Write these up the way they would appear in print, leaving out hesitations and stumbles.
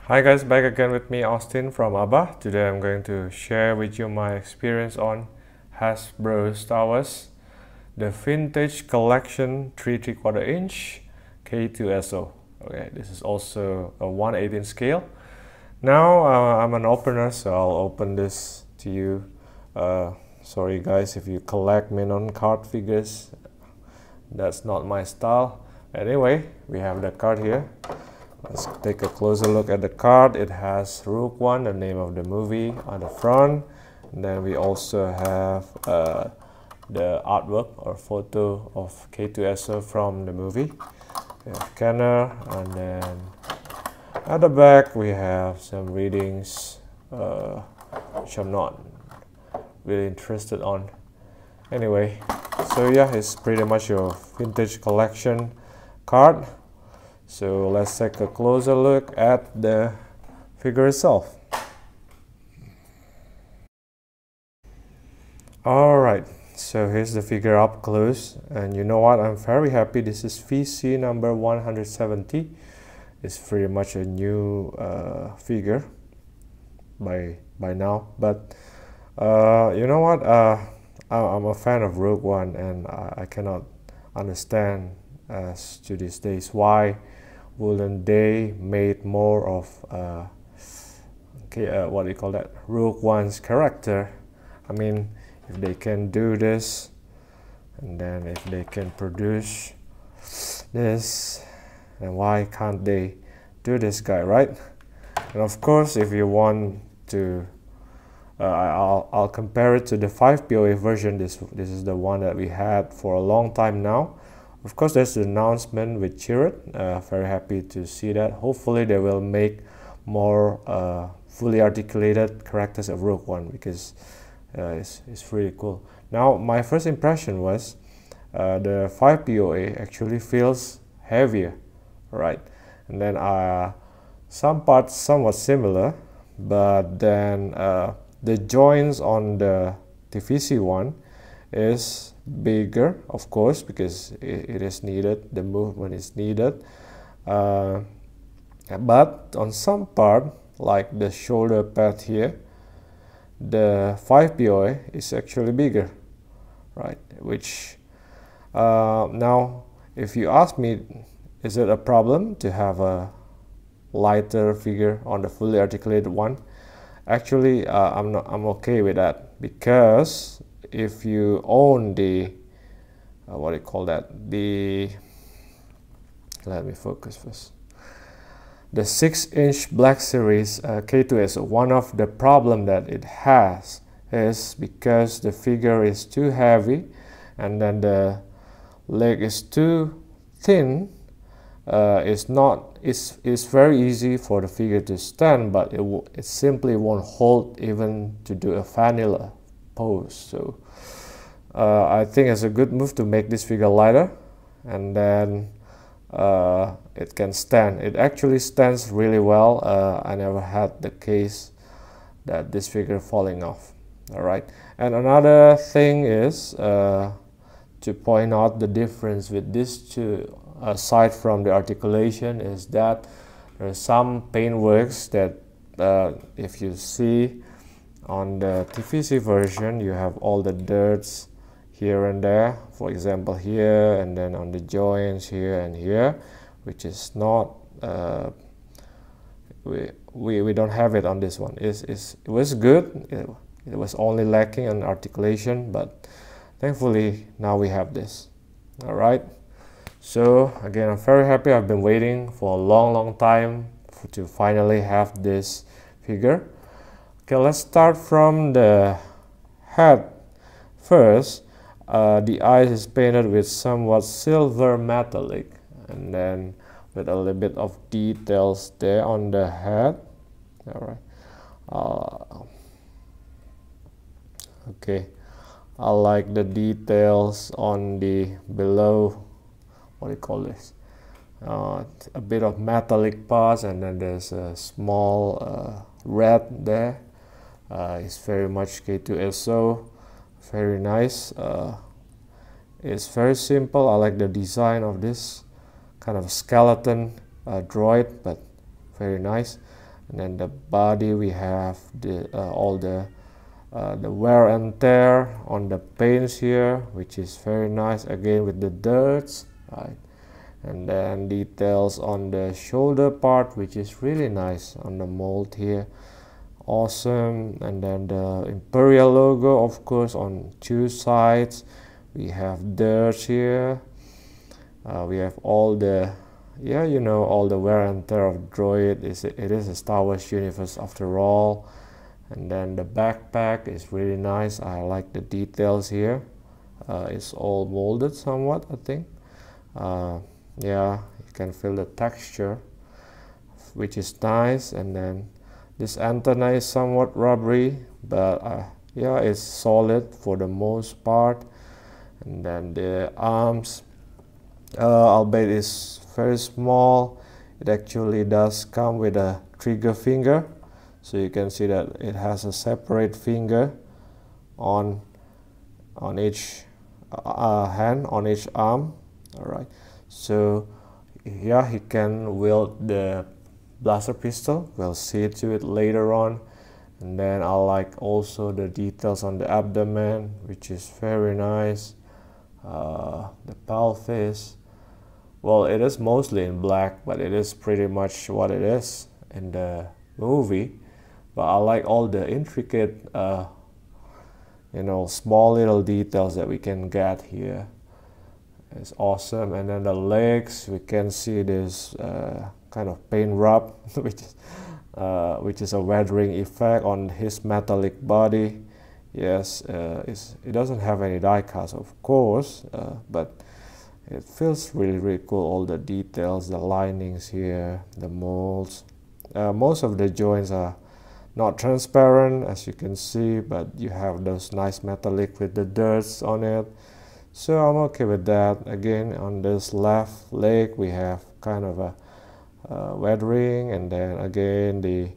Hi guys, back again with me Austin from ABBA. Today I'm going to share with you my experience on Hasbro Star Wars, the Vintage Collection 3/4 inch K-2SO. Okay, this is also a 1/18 scale. Now I'm an opener, so I'll open this to you. Sorry guys if you collect Minon card figures, that's not my style. Anyway, we have the card here. Let's take a closer look at the card. It has Rogue One, the name of the movie, on the front. And then we also have the artwork or photo of K-2SO from the movie. We have Kenner, and then at the back we have some readings which I'm not really interested on. Anyway, so yeah, it's pretty much your vintage collection card. So let's take a closer look at the figure itself. Alright, so here's the figure up close, and you know what, I'm very happy. This is VC number 170. It's pretty much a new figure by now, but you know what, I'm a fan of Rogue One, and I cannot understand as to these days why wouldn't they made more of what do you call that, Rogue One's character. I mean, if they can do this, and then if they can produce this, then why can't they do this guy, right? And of course, if you want to I'll compare it to the 5POA version. This is the one that we had for a long time now. Of course, there's the announcement with Chirrut. Very happy to see that. Hopefully they will make more fully articulated characters of Rogue One, because it's really cool. Now, my first impression was the 5POA actually feels heavier, right? And then some parts somewhat similar, but then the joints on the TVC one is bigger, of course, because it is needed, the movement is needed, but on some part, like the shoulder pad here, the 5POA is actually bigger, right? Which now, if you ask me, is it a problem to have a lighter figure on the fully articulated one? Actually, I'm okay with that, because if you own the what do you call that, let me focus first, the 6-inch Black Series K-2SO, one of the problem that it has is because the figure is too heavy, and then the leg is too thin. It's very easy for the figure to stand, but it simply won't hold even to do a vanilla pose. So I think it's a good move to make this figure lighter, and then it can stand. It actually stands really well. I never had the case that this figure falling off. All right, and another thing is to point out the difference with these two, aside from the articulation, is that there are some paintworks that if you see on the TVC version, you have all the dirts here and there, for example here, and then on the joints here and here, which is not we don't have it on this one. It was good, it was only lacking on articulation, but thankfully now we have this. All right, so again, I'm very happy. I've been waiting for a long time to finally have this figure. Okay, let's start from the head first. The eyes is painted with somewhat silver metallic, and then with a little bit of details there on the head. All right. Okay, I like the details on the below, what do you call this, a bit of metallic parts, and then there's a small red there. It's very much K-2SO, very nice. It's very simple. I like the design of this kind of skeleton droid, but very nice. And then the body, we have all the wear and tear on the paints here, which is very nice, again with the dirts, right? And then details on the shoulder part, which is really nice on the mold here, awesome. And then the Imperial logo, of course, on two sides. We have dirt here, we have all the all the wear and tear of droid. It is a Star Wars universe after all. And then the backpack is really nice. I like the details here. It's all molded somewhat, I think. Yeah, you can feel the texture, which is nice. And then this antenna is somewhat rubbery, but yeah, it's solid for the most part. And then the arms, albeit is very small, it actually does come with a trigger finger, so you can see that it has a separate finger on each hand, on each arm. All right, so yeah, he can wield the blaster pistol. We'll see to it later on. And then I like also the details on the abdomen, which is very nice. The pelvis, well, it is mostly in black, but it is pretty much what it is in the movie. But I like all the intricate small little details that we can get here. It's awesome. And then the legs, we can see this kind of paint rub which is a weathering effect on his metallic body. Yes, it doesn't have any die cast, of course, but it feels really cool. All the details, the linings here, the molds. Most of the joints are not transparent, as you can see, but you have those nice metallic with the dirts on it. So I'm okay with that. Again, on this left leg, we have kind of a weathering, and then again the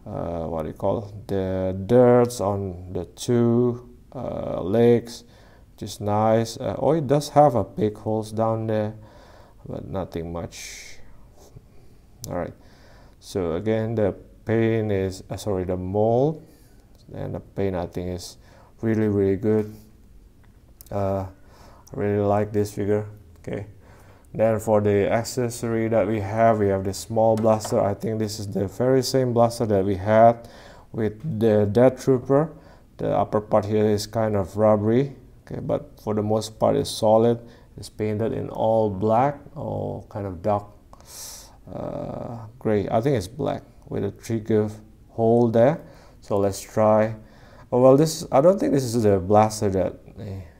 the dirts on the two legs, which is nice. Oh, it does have a pig holes down there, but nothing much. All right, so again, the paint is the mold, and the paint, I think, is really good. I really like this figure. Okay, then for the accessory that we have the small blaster. I think this is the very same blaster that we had with the Death Trooper. The upper part here is kind of rubbery, okay, but for the most part it's solid. It's painted in all black, or kind of dark gray. I think it's black with a trigger hole there. So let's try. Oh, well, I don't think this is the blaster that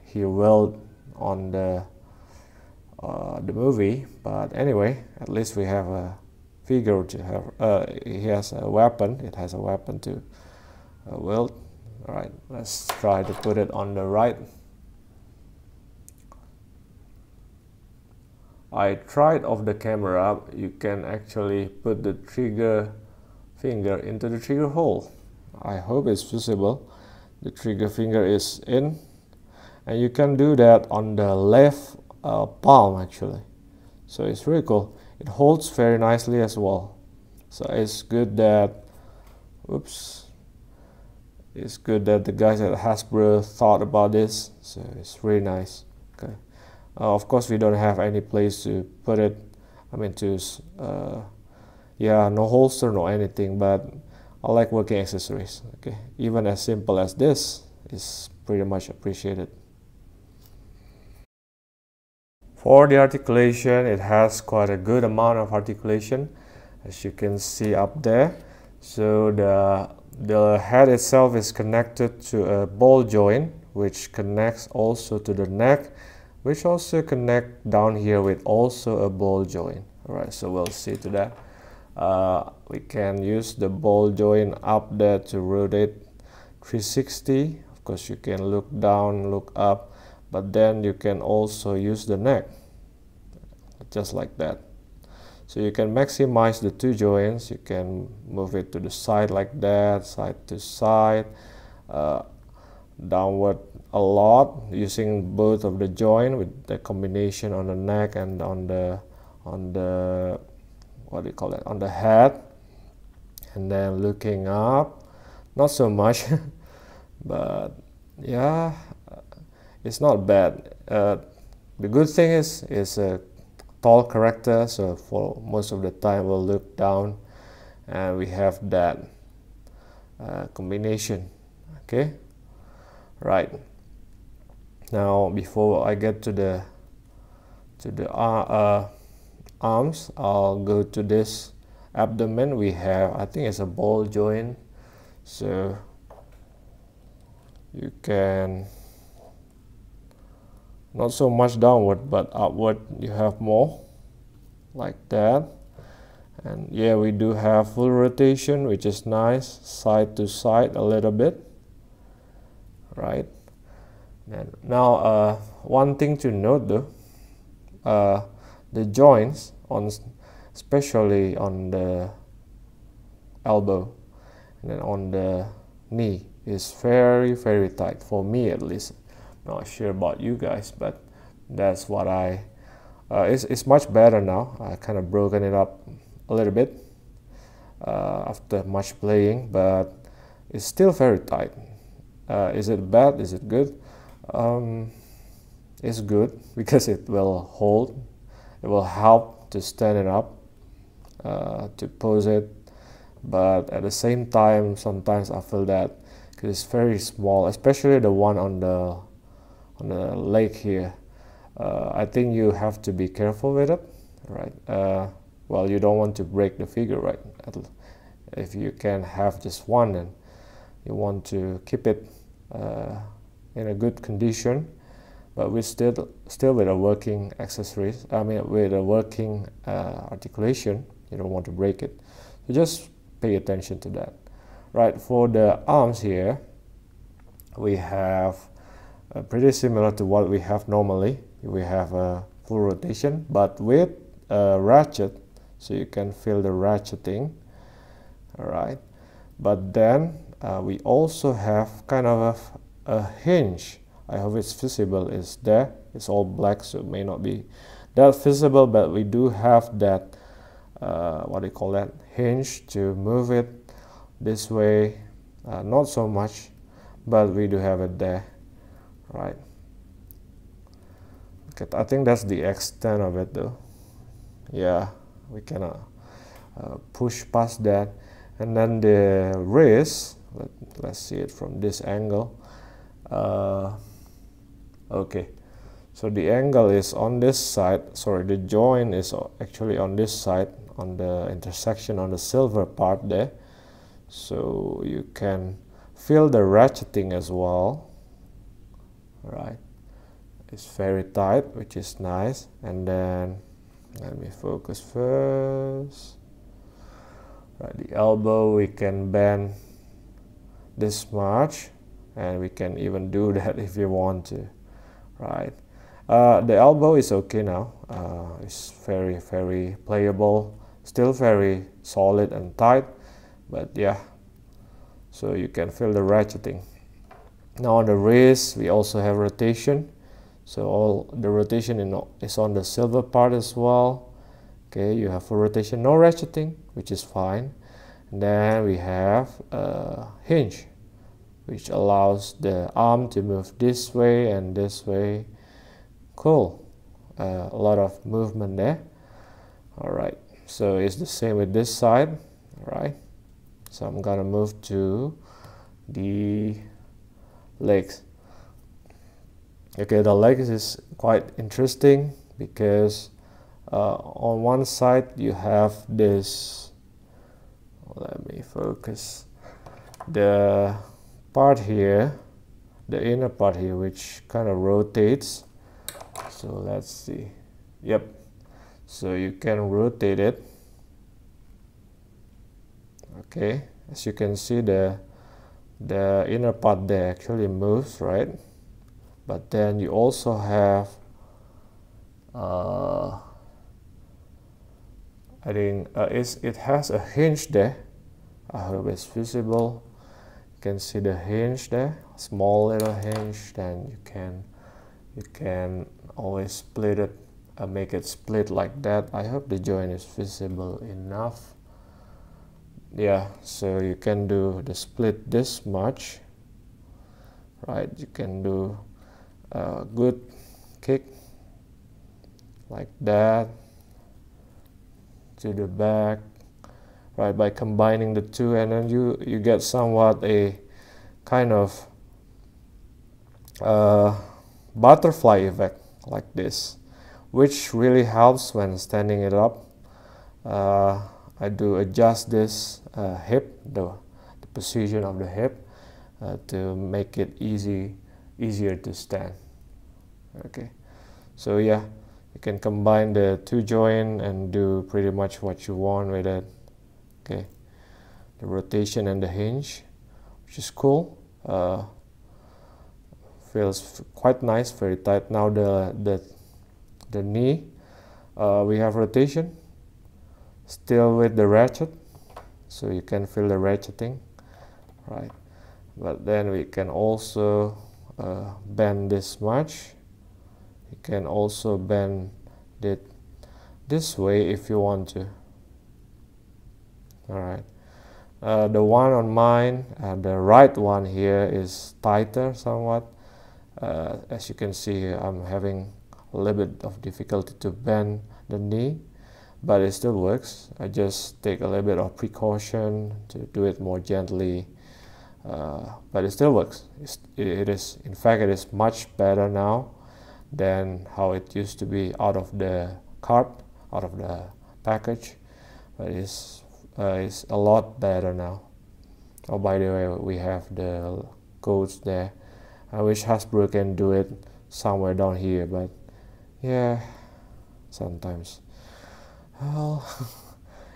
he wielded on the movie, but anyway, at least we have a figure to have. He has a weapon. It has a weapon to wield. All right, let's try to put it on the right. I tried off the camera. You can actually put the trigger finger into the trigger hole. I hope it's visible. The trigger finger is in, and you can do that on the left palm actually. So it's really cool. It holds very nicely as well. So it's good that it's good that the guys at Hasbro thought about this. So it's really nice. Okay. Of course, we don't have any place to put it. I mean, no holster, no anything. But I like working accessories. Okay, even as simple as this is pretty much appreciated. For the articulation, it has quite a good amount of articulation, as you can see up there. So the head itself is connected to a ball joint, which connects also to the neck, which also connect down here with also a ball joint. All right, so we'll see to that. We can use the ball joint up there to rotate 360. Of course, you can look down, look up, but then you can also use the neck, just like that. So you can maximize the two joints. You can move it to the side like that, side to side, downward a lot, using both of the joint with the combination on the neck and on the on the head. and then looking up, not so much, but yeah, it's not bad. The good thing is a tall character, so for most of the time we'll look down, and we have that combination. Okay, right. Now before I get to the arms, I'll go to this abdomen. We have, I think it's a ball joint, so you can not so much downward but upward, you have more like that. And yeah, we do have full rotation, which is nice, side to side a little bit, right? And now one thing to note though, the joints on, especially on the elbow and then on the knee, is very tight, for me at least. Not sure about you guys, but that's what it's much better now. I kind of broken it up a little bit after much playing, but it's still very tight. Is it bad? Is it good? It's good because it will hold, it will help to stand it up, to pose it, but at the same time sometimes I feel that because it's very small, especially the one on the leg here, I think you have to be careful with it, right? Well, you don't want to break the figure, right? If you can have just one, and you want to keep it in a good condition, but we still with a working accessories, I mean with a working articulation, you don't want to break it. So just pay attention to that. Right, for the arms here, we have pretty similar to what we have normally. We have a full rotation, but with a ratchet, so you can feel the ratcheting. All right, but then we also have kind of a hinge. I hope it's visible. It's there. It's all black, so it may not be that visible, but we do have that what do you call that, hinge to move it this way. Not so much, but we do have it there, right? Okay, I think that's the extent of it though. Yeah, we cannot push past that. And then the wrist, let's see it from this angle. Okay, so the angle is on this side, sorry, the joint is actually on this side, on the intersection on the silver part there, so you can feel the ratcheting as well, right? It's very tight, which is nice. And then let me focus first. Right, the elbow, we can bend this much, and we can even do that if you want to, right? The elbow is okay now. It's very playable, still very solid and tight, but yeah, so you can feel the ratcheting. Now on the wrist, we also have rotation, so all the rotation is on the silver part as well. Okay, you have full rotation, no ratcheting, which is fine. And then we have a hinge, which allows the arm to move this way and this way. Cool, a lot of movement there. All right, so it's the same with this side. All right, so I'm gonna move to the legs. Okay, the legs is quite interesting because on one side you have this, let me focus, the part here, the inner part here, which kind of rotates. So let's see, yep, so you can rotate it. Okay, as you can see, the inner part there actually moves, right? But then you also have I think it has a hinge there. I hope it's visible. You can see the hinge there, small little hinge. Then you can always split it, make it split like that. I hope the joint is visible enough. yeah, so you can do the split this much, right? You can do a good kick like that to the back, right? By combining the two, and then you get somewhat a kind of butterfly effect like this, which really helps when standing it up. I do adjust this hip, the position of the hip, to make it easier to stand. Okay, so yeah, you can combine the two joint and do pretty much what you want with it. Okay, the rotation and the hinge, which is cool. Feels quite nice, very tight. Now the knee, we have rotation, still with the ratchet, so you can feel the ratcheting, right? But then we can also bend this much. You can also bend it this way if you want to. All right. The one on mine, the right one here, is tighter somewhat. As you can see, I'm having a little bit of difficulty to bend the knee, but it still works. I just take a little bit of precaution to do it more gently, but it still works. It is, in fact, it is much better now than how it used to be out of the cart, out of the package. But it's a lot better now. Oh, by the way, we have the codes there. I wish Hasbro can do it somewhere down here, but yeah, sometimes. Well,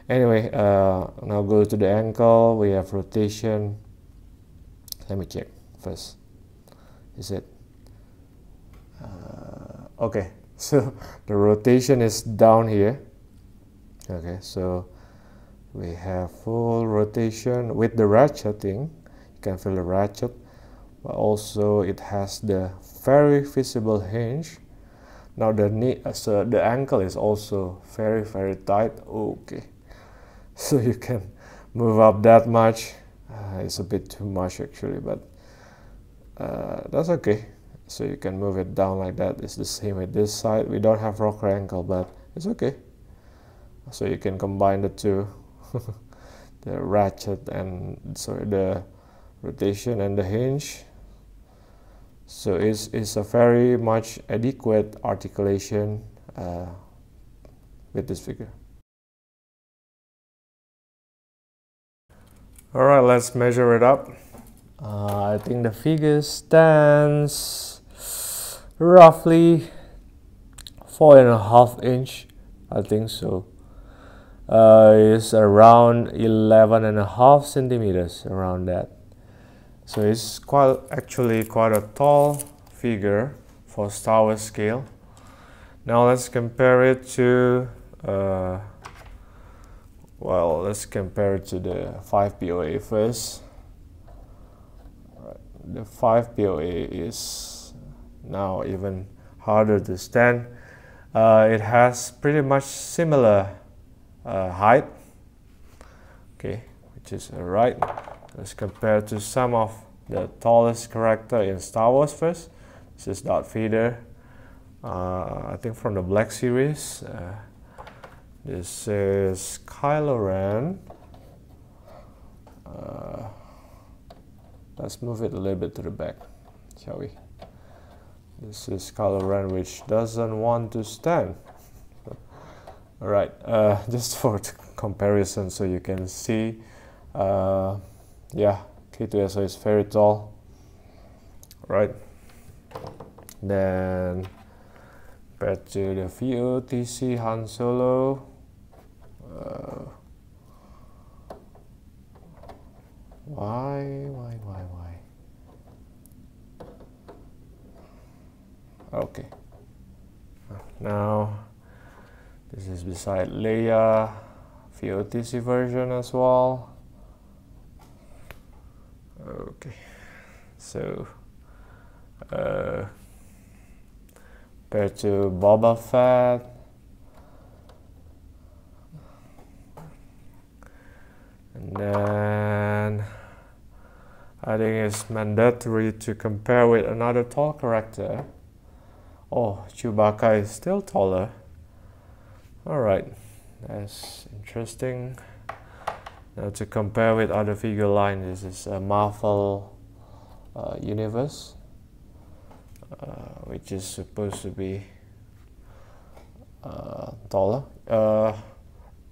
anyway, now go to the ankle. We have rotation. Let me check first. Is it? Okay, so the rotation is down here. Okay, so we have full rotation with the ratcheting. You can feel the ratchet, but also it has the very visible hinge. Now the knee, so the ankle is also very tight. Okay, so you can move up that much. It's a bit too much actually, but that's okay. So you can move it down like that. It's the same with this side. We don't have rocker ankle, but it's okay. So you can combine the two, the ratchet and the rotation and the hinge. So it's a very much adequate articulation with this figure. All right, let's measure it up. I think the figure stands roughly 4.5 inch. I think so. It's around 11.5 centimeters, around that. So it's actually quite a tall figure for Star Wars scale. Now let's compare it to let's compare it to the 5POA first. The 5POA is now even harder to stand. It has pretty much similar height, okay, which is right. Let's compare to some of the tallest character in Star Wars first. This is Darth Vader, I think from the Black Series. This is Kylo Ren. Let's move it a little bit to the back, shall we? This is Kylo Ren, which doesn't want to stand. All right, just for comparison, so you can see, yeah, K-2SO is very tall, right? Then compared to the VOTC Han Solo, why? Okay, now this is beside Leia, VOTC version as well. Okay, so compared to Boba Fett, And then I think it's mandatory to compare with another tall character. Oh, Chewbacca is still taller. Alright, that's interesting. Now to compare with other figure line, this is a Marvel universe, which is supposed to be taller.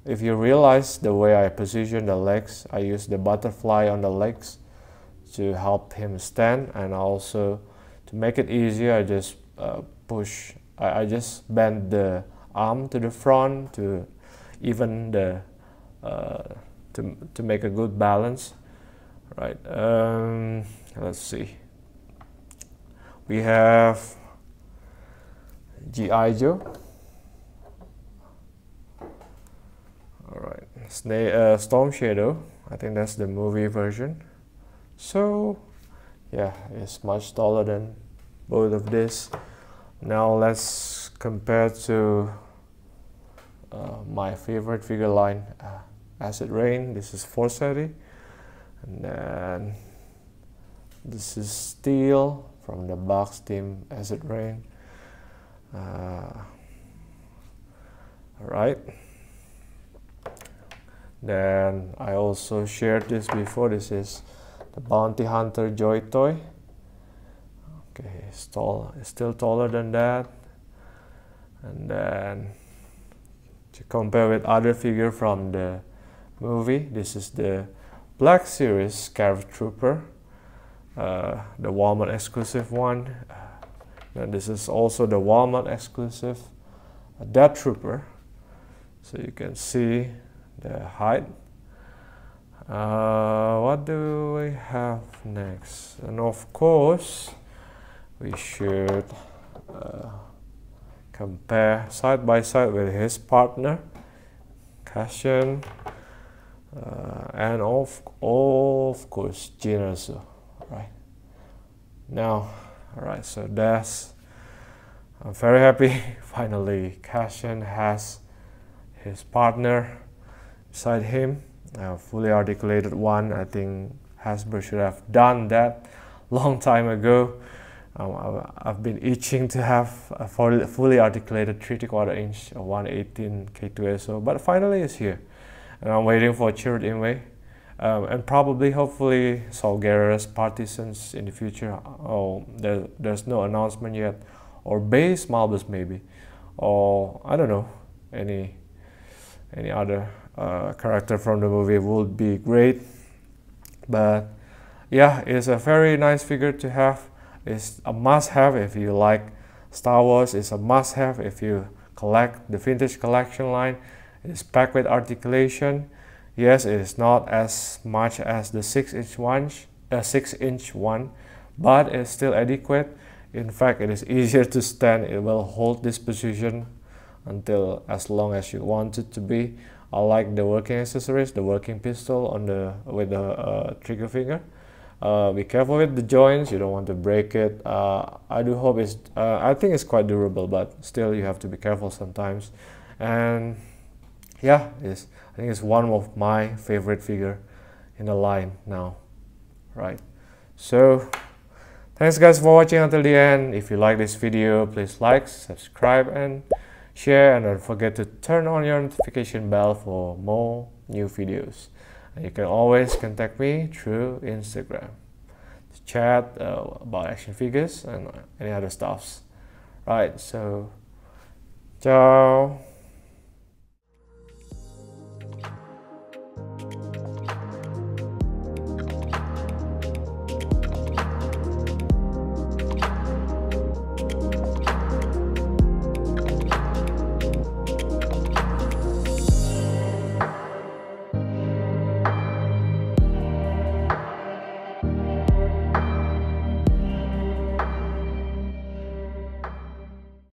If you realize the way I position the legs, I use the butterfly on the legs to help him stand, and also to make it easier, I just I just bend the arm to the front to even the to make a good balance, right? Let's see. We have G.I. Joe. Alright, Storm Shadow. I think that's the movie version. So yeah, it's much taller than both of these. Now let's compare to my favorite figure line, Acid Rain. This is Forseti, and then this is Steel from the box team Acid Rain. Alright, then I also shared this before. This is the Bounty Hunter Joy Toy. Okay, it's still taller than that. And then to compare with other figure from the movie, this is the Black Series Scarif Trooper, the Walmart exclusive one. And this is also the Walmart exclusive Death Trooper. So you can see the height. What do we have next? And of course, we should compare side by side with his partner, Cassian, and of course K-2SO. Right now, alright. So I'm very happy. Finally, Cassian has his partner beside him, a fully articulated one. I think Hasbro should have done that long time ago. I've been itching to have a fully articulated 3/4 inch 118 K-2SO, but finally it's here, and I'm waiting for Chirrut Imwe, and probably, hopefully, Saul Guerrera's Partisans in the future. Oh, there's no announcement yet, or base Malbus maybe, or I don't know, any other character from the movie would be great. But yeah, it's a very nice figure to have. It's a must-have if you like Star Wars. It's a must-have if you collect the vintage collection line. It's packed with articulation. Yes, it is not as much as the 6-inch one, but it's still adequate. In fact, it is easier to stand. It will hold this position until as long as you want it to be. I like the working accessories, the working pistol on with the trigger finger. Be careful with the joints, you don't want to break it. I do hope I think it's quite durable, but still you have to be careful sometimes. And yeah, I think it's one of my favorite figure in the line now, right? So thanks guys for watching until the end. If you like this video, please like, subscribe and share, and don't forget to turn on your notification bell for more new videos. And you can always contact me through Instagram to chat about action figures and any other stuffs. Right, so ciao.